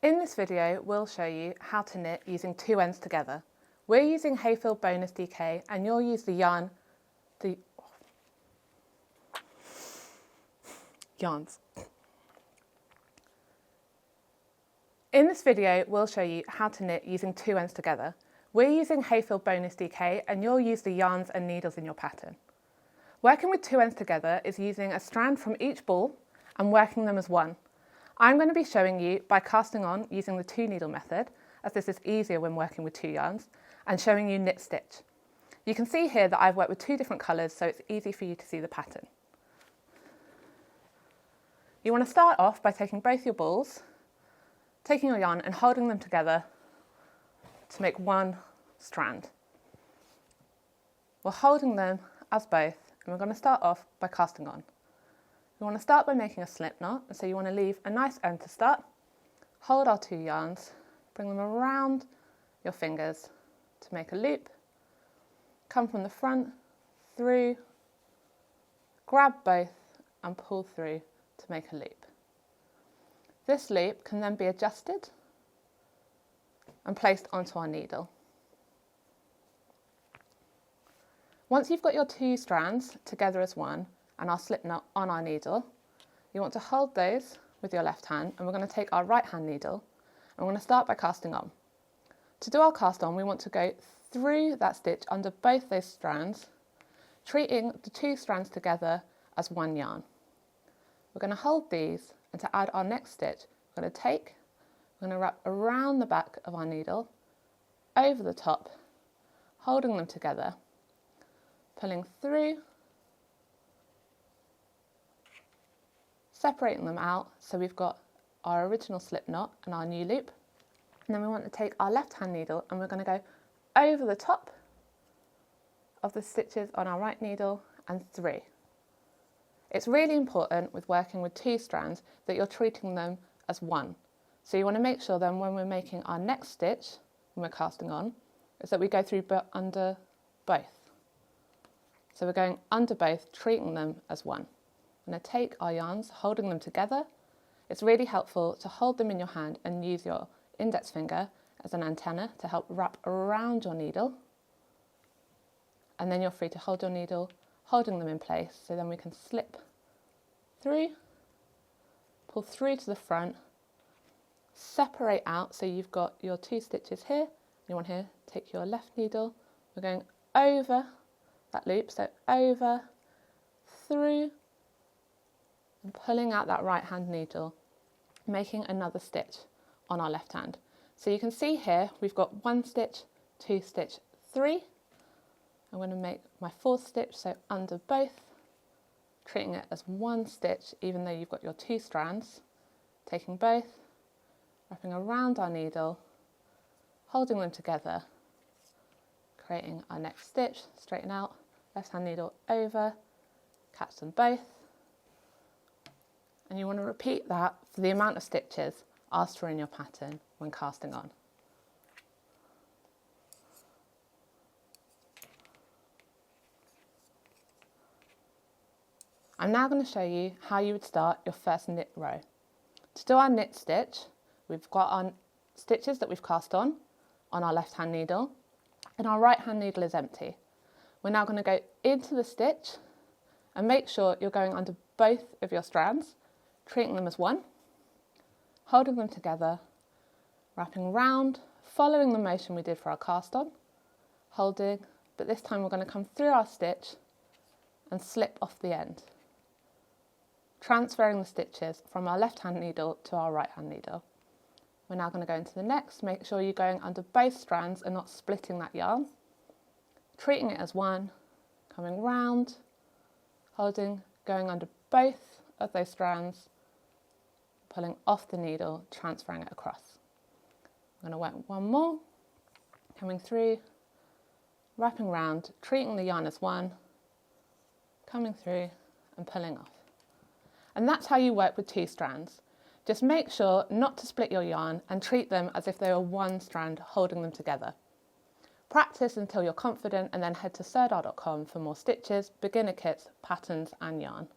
In this video, we'll show you how to knit using two ends together. We're using Hayfield Bonus DK and you'll use the yarns. In this video, we'll show you how to knit using two ends together. We're using Hayfield Bonus DK and you'll use the yarns and needles in your pattern. Working with two ends together is using a strand from each ball and working them as one. I'm going to be showing you by casting on using the two needle method, as this is easier when working with two yarns, and showing you knit stitch. You can see here that I've worked with two different colours, so it's easy for you to see the pattern. You want to start off by taking both your balls, taking your yarn and holding them together to make one strand. We're holding them as both, and we're going to start off by casting on. We want to start by making a slip knot, and so you want to leave a nice end to start. Hold our two yarns, bring them around your fingers to make a loop. Come from the front, through, grab both and pull through to make a loop. This loop can then be adjusted and placed onto our needle. Once you've got your two strands together as one, and our slip knot on our needle, you want to hold those with your left hand, and we're going to take our right hand needle and we're going to start by casting on. To do our cast on, we want to go through that stitch under both those strands, treating the two strands together as one yarn. We're going to hold these, and to add our next stitch, we're going to wrap around the back of our needle, over the top, holding them together, pulling through, separating them out so we've got our original slip knot and our new loop. And then we want to take our left hand needle and we're going to go over the top of the stitches on our right needle and through. It's really important with working with two strands that you're treating them as one. So you want to make sure then when we're making our next stitch, when we're casting on, is that we go through under both. So we're going under both, treating them as one. I'm going to take our yarns, holding them together. It's really helpful to hold them in your hand and use your index finger as an antenna to help wrap around your needle. And then you're free to hold your needle, holding them in place, so then we can slip through, pull through to the front, separate out so you've got your two stitches here. You want here, take your left needle, we're going over that loop, so over, through, and pulling out that right hand needle, making another stitch on our left hand. So you can see here we've got one stitch, two stitch, three. I'm going to make my fourth stitch, so under both, treating it as one stitch even though you've got your two strands, taking both, wrapping around our needle, holding them together, creating our next stitch, straighten out, left hand needle over, catch them both. And you want to repeat that for the amount of stitches asked for in your pattern when casting on. I'm now going to show you how you would start your first knit row. To do our knit stitch, we've got our stitches that we've cast on our left hand needle, and our right hand needle is empty. We're now going to go into the stitch and make sure you're going under both of your strands, treating them as one, holding them together, wrapping round, following the motion we did for our cast on, holding, but this time we're going to come through our stitch and slip off the end, transferring the stitches from our left hand needle to our right hand needle. We're now going to go into the next, make sure you're going under both strands and not splitting that yarn, treating it as one, coming round, holding, going under both of those strands, pulling off the needle, transferring it across. I'm going to work one more, coming through, wrapping round, treating the yarn as one, coming through and pulling off. And that's how you work with two strands. Just make sure not to split your yarn and treat them as if they were one strand holding them together. Practice until you're confident and then head to surdar.com for more stitches, beginner kits, patterns and yarn.